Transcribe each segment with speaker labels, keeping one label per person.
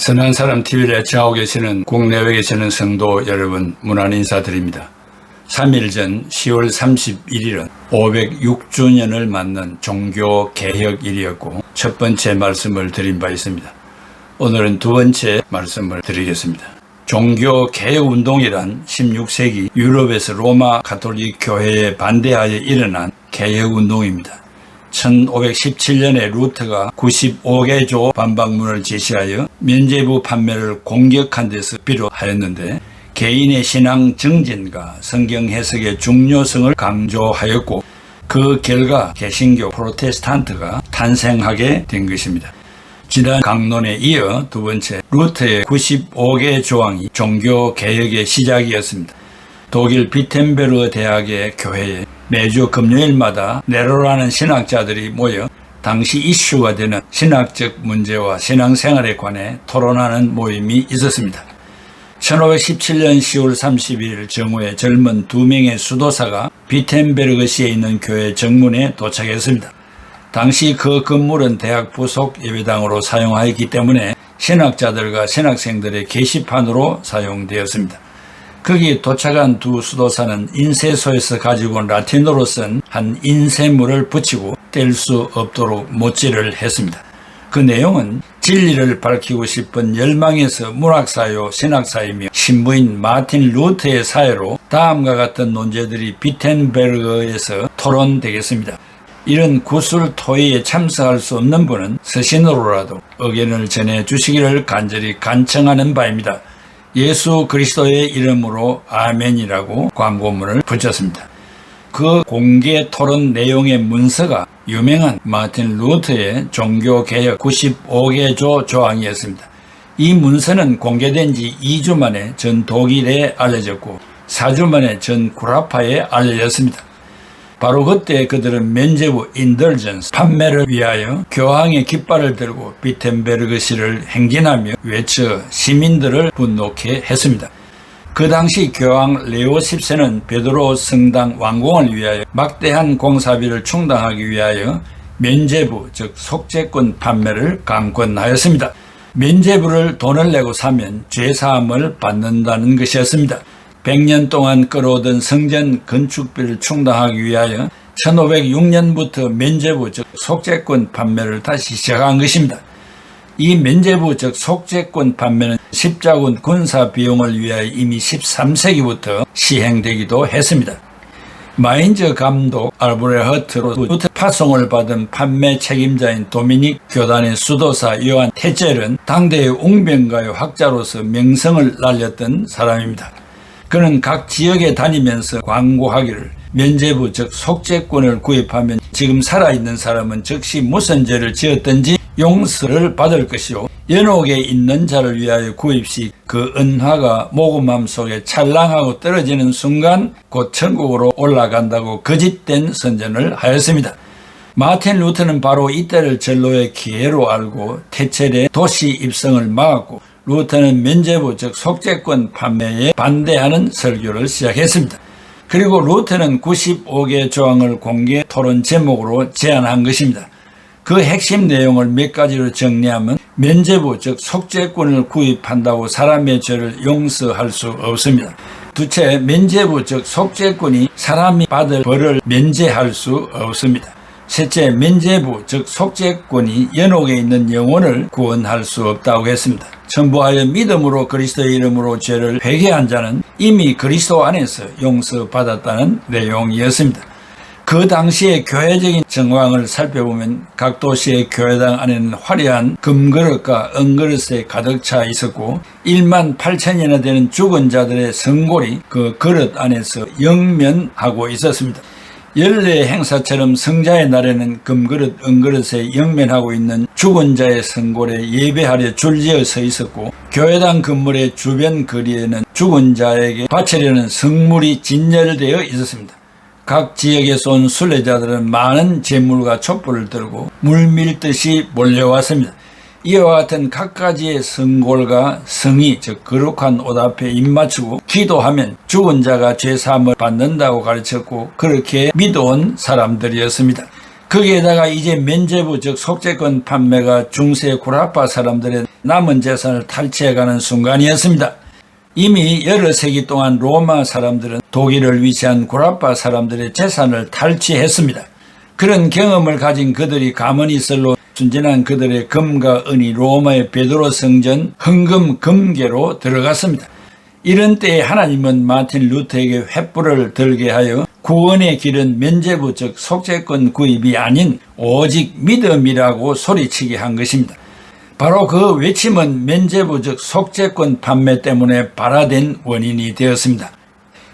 Speaker 1: 선한 사람 TV를 애청하고 계시는 국내외에 계시는 성도 여러분 문안 인사드립니다. 3일 전 10월 31일은 506주년을 맞는 종교개혁일이었고 첫 번째 말씀을 드린 바 있습니다. 오늘은 두 번째 말씀을 드리겠습니다. 종교개혁운동이란 16세기 유럽에서 로마 가톨릭 교회에 반대하여 일어난 개혁운동입니다. 1517년에 루터가 95개조 반박문을 제시하여 면죄부 판매를 공격한 데서 비롯하였는데 개인의 신앙 정진과 성경 해석의 중요성을 강조하였고 그 결과 개신교 프로테스탄트가 탄생하게 된 것입니다. 지난 강론에 이어 두 번째 루터의 95개 조항이 종교개혁의 시작이었습니다. 독일 비텐베르그 대학의 교회에 매주 금요일마다 네로라는 신학자들이 모여 당시 이슈가 되는 신학적 문제와 신앙생활에 관해 토론하는 모임이 있었습니다. 1517년 10월 30일 정오에 젊은 두 명의 수도사가 비텐베르그시에 있는 교회 정문에 도착했습니다. 당시 그 건물은 대학 부속 예배당으로 사용하였기 때문에 신학자들과 신학생들의 게시판으로 사용되었습니다. 거기에 도착한 두 수도사는 인쇄소에서 가지고 온 라틴어로 쓴 한 인쇄물을 붙이고 뗄 수 없도록 못질을 했습니다. 그 내용은 진리를 밝히고 싶은 열망에서 문학사요 신학사이며 신부인 마틴 루터의 사회로 다음과 같은 논제들이 비텐베르그에서 토론되겠습니다. 이런 구술토의에 참석할 수 없는 분은 서신으로라도 의견을 전해주시기를 간절히 간청하는 바입니다. 예수 그리스도의 이름으로 아멘이라고 광고문을 붙였습니다. 그 공개 토론 내용의 문서가 유명한 마틴 루터의 종교개혁 95개조 조항이었습니다. 이 문서는 공개된 지 2주 만에 전 독일에 알려졌고 4주 만에 전 구라파에 알려졌습니다. 바로 그때 그들은 면죄부 인덜전스 판매를 위하여 교황의 깃발을 들고 비텐베르그시를 행진하며 외쳐 시민들을 분노케 했습니다. 그 당시 교황 레오 10세는 베드로 성당 완공을 위하여 막대한 공사비를 충당하기 위하여 면죄부 즉 속죄권 판매를 강권하였습니다. 면죄부를 돈을 내고 사면 죄사함을 받는다는 것이었습니다. 100년 동안 끌어오던 성전 건축비를 충당하기 위하여 1506년부터 면죄부 즉 속죄권 판매를 다시 시작한 것입니다. 이 면죄부 즉 속죄권 판매는 십자군 군사 비용을 위하여 이미 13세기부터 시행되기도 했습니다. 마인즈 감독 알브레흐트 루터 파송을 받은 판매 책임자인 도미닉 교단의 수도사 요한 테젤은 당대의 웅변가의 학자로서 명성을 날렸던 사람입니다. 그는 각 지역에 다니면서 광고하기를 면죄부 즉 속죄권을 구입하면 지금 살아있는 사람은 즉시 무슨 죄를 지었든지 용서를 받을 것이요 연옥에 있는 자를 위하여 구입시 그 은화가 모금함 속에 찰랑하고 떨어지는 순간 곧 천국으로 올라간다고 거짓된 선전을 하였습니다. 마틴 루터는 바로 이때를 전로의 기회로 알고 테첼의 도시 입성을 막았고 루터는 면죄부 즉 속죄권 판매에 반대하는 설교를 시작했습니다. 그리고 루터는 95개 조항을 공개 토론 제목으로 제안한 것입니다. 그 핵심 내용을 몇 가지로 정리하면 면죄부 즉 속죄권을 구입한다고 사람의 죄를 용서할 수 없습니다. 둘째, 면죄부 즉 속죄권이 사람이 받을 벌을 면제할 수 없습니다. 셋째, 면죄부 즉 속죄권이 연옥에 있는 영혼을 구원할 수 없다고 했습니다. 첨부하여 믿음으로 그리스도의 이름으로 죄를 회개한 자는 이미 그리스도 안에서 용서받았다는 내용이었습니다. 그 당시의 교회적인 정황을 살펴보면 각 도시의 교회당 안에는 화려한 금그릇과 은그릇에 가득 차 있었고 1만 8천여나 되는 죽은 자들의 성골이 그 그릇 안에서 영면하고 있었습니다. 연례 행사처럼 성자의 날에는 금그릇, 은그릇에 영면하고 있는 죽은 자의 성골에 예배하려 줄지어 서 있었고 교회당 건물의 주변 거리에는 죽은 자에게 바치려는 성물이 진열되어 있었습니다. 각 지역에서 온 순례자들은 많은 제물과 촛불을 들고 물밀듯이 몰려왔습니다. 이와 같은 각가지의 성골과 성의 즉 거룩한 옷 앞에 입맞추고 기도하면 죽은 자가 죄사함을 받는다고 가르쳤고 그렇게 믿어온 사람들이었습니다. 거기에다가 이제 면죄부 즉 속죄권 판매가 중세 구라파 사람들의 남은 재산을 탈취해가는 순간이었습니다. 이미 여러 세기 동안 로마 사람들은 독일을 위치한 구라파 사람들의 재산을 탈취했습니다. 그런 경험을 가진 그들이 가만히 있을로 순진한 그들의 금과 은이 로마의 베드로 성전 헌금 금괴로 들어갔습니다. 이런 때에 하나님은 마틴 루터에게 횃불을 들게 하여 구원의 길은 면죄부 즉 속죄권 구입이 아닌 오직 믿음이라고 소리치게 한 것입니다. 바로 그 외침은 면죄부 즉 속죄권 판매 때문에 발화된 원인이 되었습니다.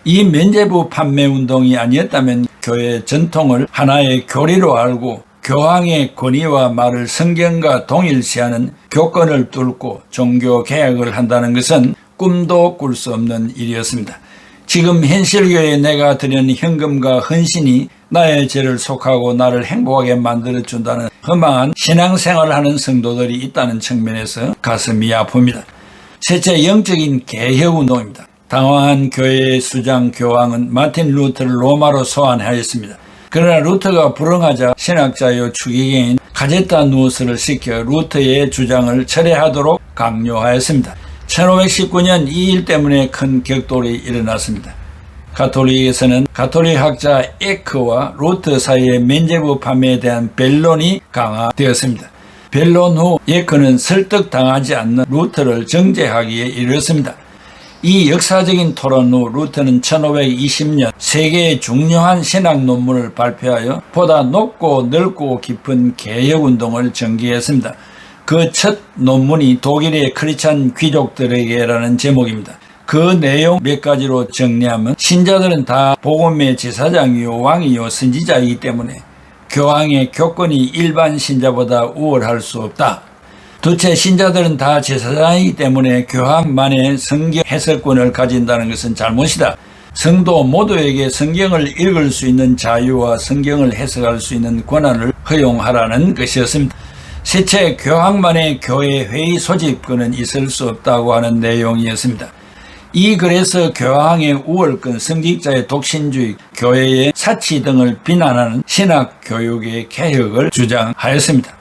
Speaker 1: 이 면죄부 판매 운동이 아니었다면 교회의 전통을 하나의 교리로 알고 교황의 권위와 말을 성경과 동일시하는 교권을 뚫고 종교 개혁을 한다는 것은 꿈도 꿀 수 없는 일이었습니다. 지금 현실교회에 내가 드리는 현금과 헌신이 나의 죄를 속하고 나를 행복하게 만들어준다는 허망한 신앙생활을 하는 성도들이 있다는 측면에서 가슴이 아픕니다. 셋째, 영적인 개혁운동입니다. 당황한 교회의 수장 교황은 마틴 루터를 로마로 소환하였습니다. 그러나 루터가 불응하자 신학자요 추기경인 가제타 누스를 시켜 루터의 주장을 철회하도록 강요하였습니다. 1519년 이 일 때문에 큰 격돌이 일어났습니다. 가톨릭에서는 가톨릭 학자 에크와 루터 사이의 면죄부 판매에 대한 변론이 강화되었습니다. 변론 후 에크는 설득당하지 않는 루터를 정죄하기에 이르렀습니다. 이 역사적인 토론 후 루터는 1520년 세계의 중요한 신학 논문을 발표하여 보다 높고 넓고 깊은 개혁운동을 전개했습니다. 그 첫 논문이 독일의 크리스찬 귀족들에게라는 제목입니다. 그 내용 몇 가지로 정리하면 신자들은 다 복음의 제사장이요 왕이요 선지자이기 때문에 교황의 교권이 일반 신자보다 우월할 수 없다. 둘째, 신자들은 다 제사장이기 때문에 교황만의 성경 해석권을 가진다는 것은 잘못이다. 성도 모두에게 성경을 읽을 수 있는 자유와 성경을 해석할 수 있는 권한을 허용하라는 것이었습니다. 셋째, 교황만의 교회 회의 소집권은 있을 수 없다고 하는 내용이었습니다. 이 글에서 교황의 우월권, 성직자의 독신주의, 교회의 사치 등을 비난하는 신학 교육의 개혁을 주장하였습니다.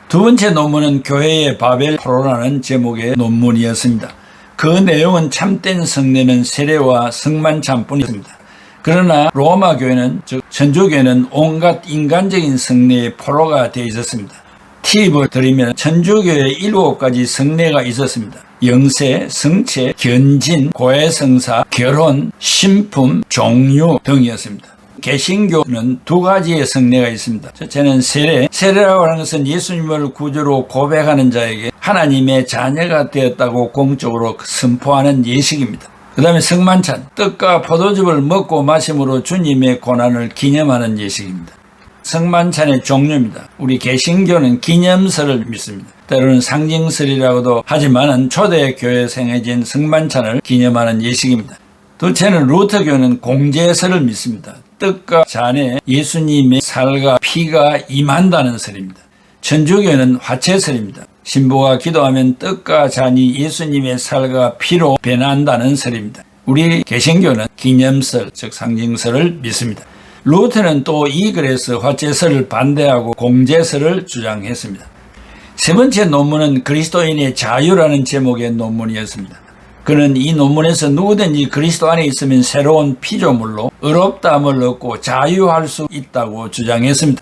Speaker 1: 두 번째 논문은 교회의 바벨 포로라는 제목의 논문이었습니다. 그 내용은 참된 성례는 세례와 성만찬뿐이었습니다. 그러나 로마 교회는 즉 천주교회는 온갖 인간적인 성례의 포로가 되어 있었습니다. 팁을 드리면 천주교회에 7가지 성례가 있었습니다. 영세, 성체, 견진, 고해성사, 결혼, 신품, 종유 등이었습니다. 개신교는 2가지의 성례가 있습니다. 첫째는 세례. 세례라고 하는 것은 예수님을 구주로 고백하는 자에게 하나님의 자녀가 되었다고 공적으로 선포하는 예식입니다. 그 다음에 성만찬. 떡과 포도즙을 먹고 마심으로 주님의 고난을 기념하는 예식입니다. 성만찬의 종류입니다. 우리 개신교는 기념설을 믿습니다. 때로는 상징설이라고도 하지만 초대교회에 생겨진 성만찬을 기념하는 예식입니다. 둘째는 루터교는 공제설을 믿습니다. 떡과 잔에 예수님의 살과 피가 임한다는 설입니다. 천주교는 화채설입니다. 신부가 기도하면 떡과 잔이 예수님의 살과 피로 변한다는 설입니다. 우리 개신교는 기념설, 즉 상징설을 믿습니다. 루터는 또 이 글에서 화채설을 반대하고 공제설을 주장했습니다. 세 번째 논문은 그리스도인의 자유라는 제목의 논문이었습니다. 그는 이 논문에서 누구든지 그리스도 안에 있으면 새로운 피조물로 의롭다함을 얻고 자유할 수 있다고 주장했습니다.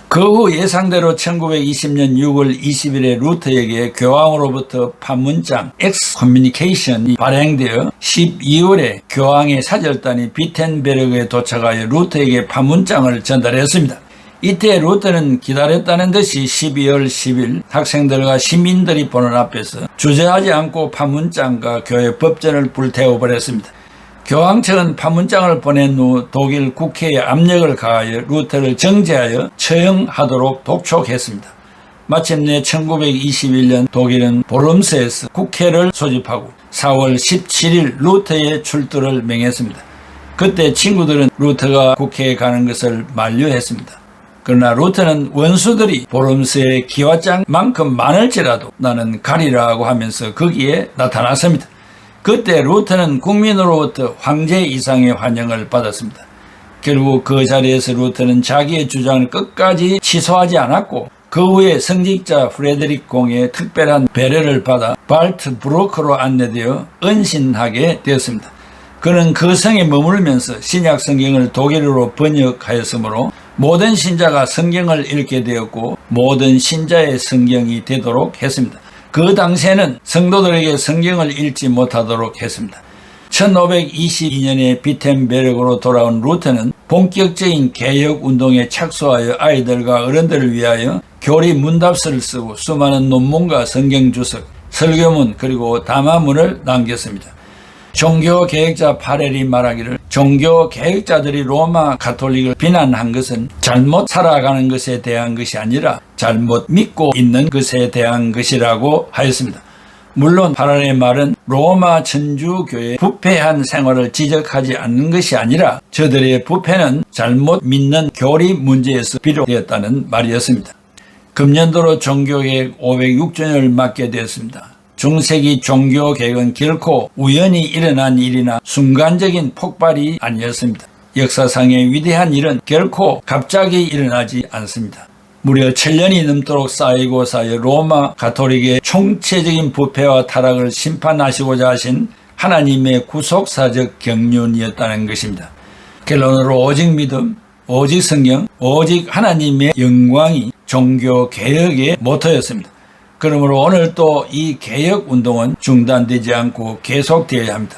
Speaker 1: 그 후 예상대로 1920년 6월 20일에 루터에게 교황으로부터 판문장 엑스커뮤니케이션이 발행되어 12월에 교황의 사절단이 비텐베르그에 도착하여 루터에게 판문장을 전달했습니다. 이때 루터는 기다렸다는 듯이 12월 10일 학생들과 시민들이 보는 앞에서 주저하지 않고 판문장과 교회 법전을 불태워버렸습니다. 교황 측은 판문장을 보낸 후 독일 국회에 압력을 가하여 루터를 정죄하여 처형하도록 독촉했습니다. 마침내 1921년 독일은 보름스에서 국회를 소집하고 4월 17일 루터의 출두를 명했습니다. 그때 친구들은 루터가 국회에 가는 것을 만류했습니다. 그러나 루터는 원수들이 보름스의 기와장만큼 많을지라도 나는 가리라고 하면서 거기에 나타났습니다. 그때 루터는 국민으로부터 황제 이상의 환영을 받았습니다. 결국 그 자리에서 루터는 자기의 주장을 끝까지 취소하지 않았고 그 후에 성직자 프레드릭 공의 특별한 배려를 받아 발트브루크로 안내되어 은신하게 되었습니다. 그는 그 성에 머물면서 신약 성경을 독일어로 번역하였으므로 모든 신자가 성경을 읽게 되었고 모든 신자의 성경이 되도록 했습니다. 그 당시에는 성도들에게 성경을 읽지 못하도록 했습니다. 1522년에 비텐베르크로 돌아온 루터는 본격적인 개혁운동에 착수하여 아이들과 어른들을 위하여 교리 문답서를 쓰고 수많은 논문과 성경주석, 설교문 그리고 담화문을 남겼습니다. 종교개혁자 파렐이 말하기를 종교개혁자들이 로마 가톨릭을 비난한 것은 잘못 살아가는 것에 대한 것이 아니라 잘못 믿고 있는 것에 대한 것이라고 하였습니다. 물론 파렐의 말은 로마 천주교의 부패한 생활을 지적하지 않는 것이 아니라 저들의 부패는 잘못 믿는 교리 문제에서 비롯되었다는 말이었습니다. 금년도로 종교개혁 506주년을 맞게 되었습니다. 중세기 종교개혁은 결코 우연히 일어난 일이나 순간적인 폭발이 아니었습니다. 역사상의 위대한 일은 결코 갑자기 일어나지 않습니다. 무려 1000년이 넘도록 쌓이고 쌓여 로마 가톨릭의 총체적인 부패와 타락을 심판하시고자 하신 하나님의 구속사적 경륜이었다는 것입니다. 결론으로 오직 믿음, 오직 성경, 오직 하나님의 영광이 종교개혁의 모토였습니다. 그러므로 오늘 또 이 개혁운동은 중단되지 않고 계속되어야 합니다.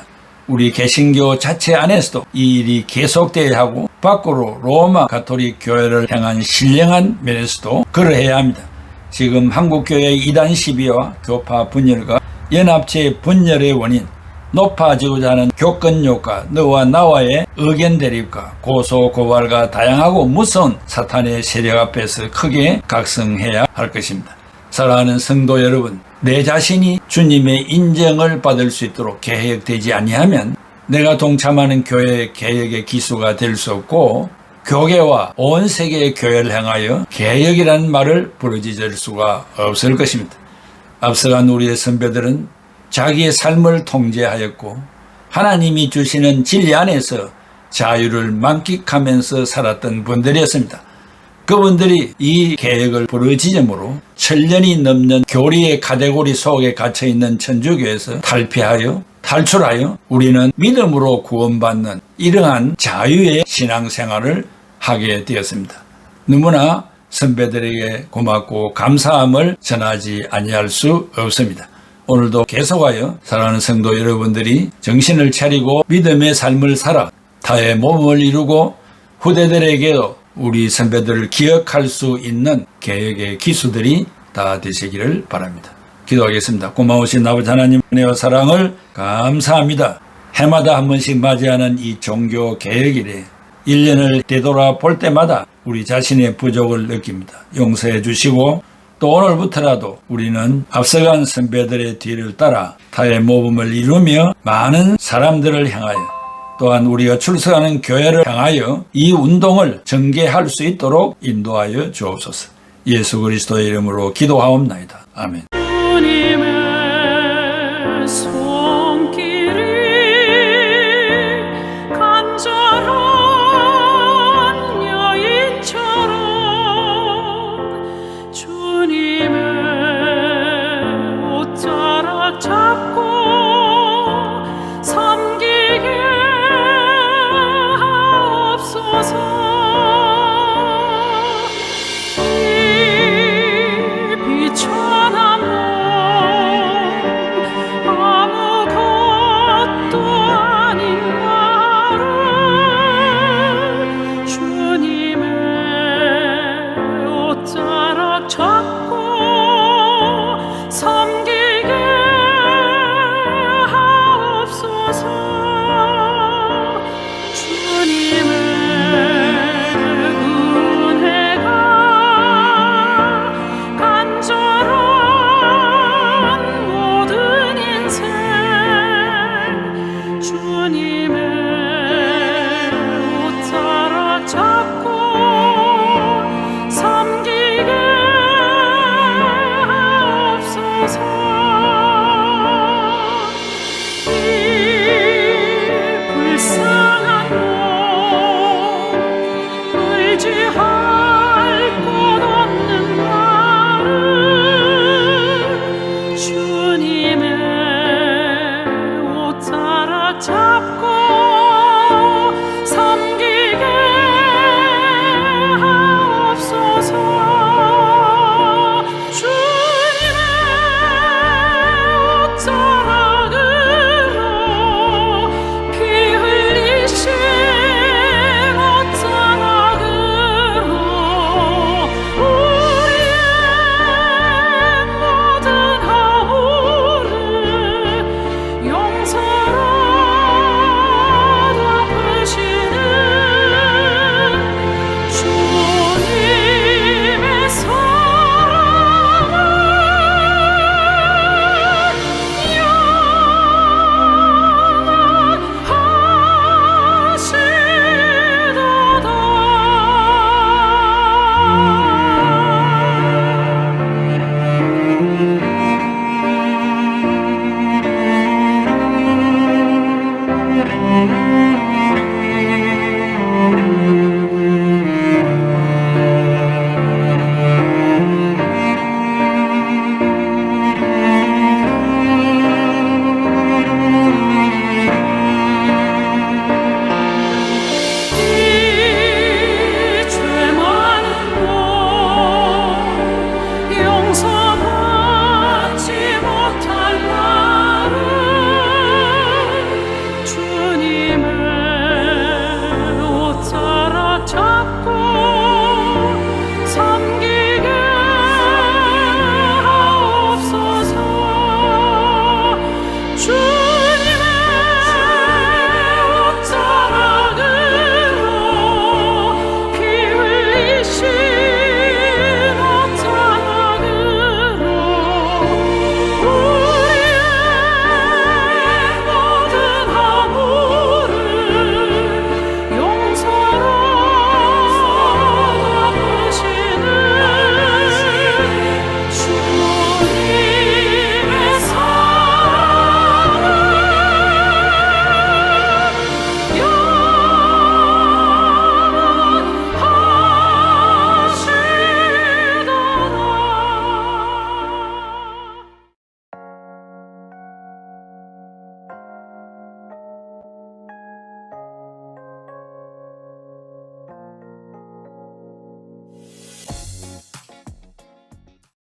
Speaker 1: 우리 개신교 자체 안에서도 이 일이 계속되어야 하고 밖으로 로마 가톨릭 교회를 향한 신령한 면에서도 그러해야 합니다. 지금 한국교회의 이단 시비와 교파 분열과 연합체 분열의 원인, 높아지고자 하는 교권욕과 너와 나와의 의견 대립과 고소 고발과 다양하고 무서운 사탄의 세력 앞에서 크게 각성해야 할 것입니다. 사랑하는 성도 여러분, 내 자신이 주님의 인정을 받을 수 있도록 개혁되지 아니하면 내가 동참하는 교회의 개혁의 기수가 될 수 없고 교계와 온 세계의 교회를 향하여 개혁이라는 말을 부르짖을 수가 없을 것입니다. 앞서간 우리의 선배들은 자기의 삶을 통제하였고 하나님이 주시는 진리 안에서 자유를 만끽하면서 살았던 분들이었습니다. 그분들이 이 개혁을 부르짖음으로 1000년이 넘는 교리의 가대고리 속에 갇혀있는 천주교에서 탈출하여 우리는 믿음으로 구원받는 이러한 자유의 신앙생활을 하게 되었습니다. 너무나 선배들에게 고맙고 감사함을 전하지 아니할 수 없습니다. 오늘도 계속하여 사랑하는 성도 여러분들이 정신을 차리고 믿음의 삶을 살아 타의 몸을 이루고 후대들에게도 우리 선배들을 기억할 수 있는 개혁의 기수들이 다 되시기를 바랍니다. 기도하겠습니다. 고마우신 아버지 하나님 은혜와 사랑을 감사합니다. 해마다 한 번씩 맞이하는 이 종교 개혁일에 1년을 되돌아볼 때마다 우리 자신의 부족을 느낍니다. 용서해 주시고 또 오늘부터라도 우리는 앞서간 선배들의 뒤를 따라 타의 모범을 이루며 많은 사람들을 향하여 또한 우리가 출석하는 교회를 향하여 이 운동을 전개할 수 있도록 인도하여 주옵소서. 예수 그리스도의 이름으로 기도하옵나이다. 아멘.
Speaker 2: 주님의 손길이 간절한 여인처럼 주님의 옷자락 잡고 섬기게 이 비천한 몸 아무것도 아닌 나를 주님의 옷자락 잡고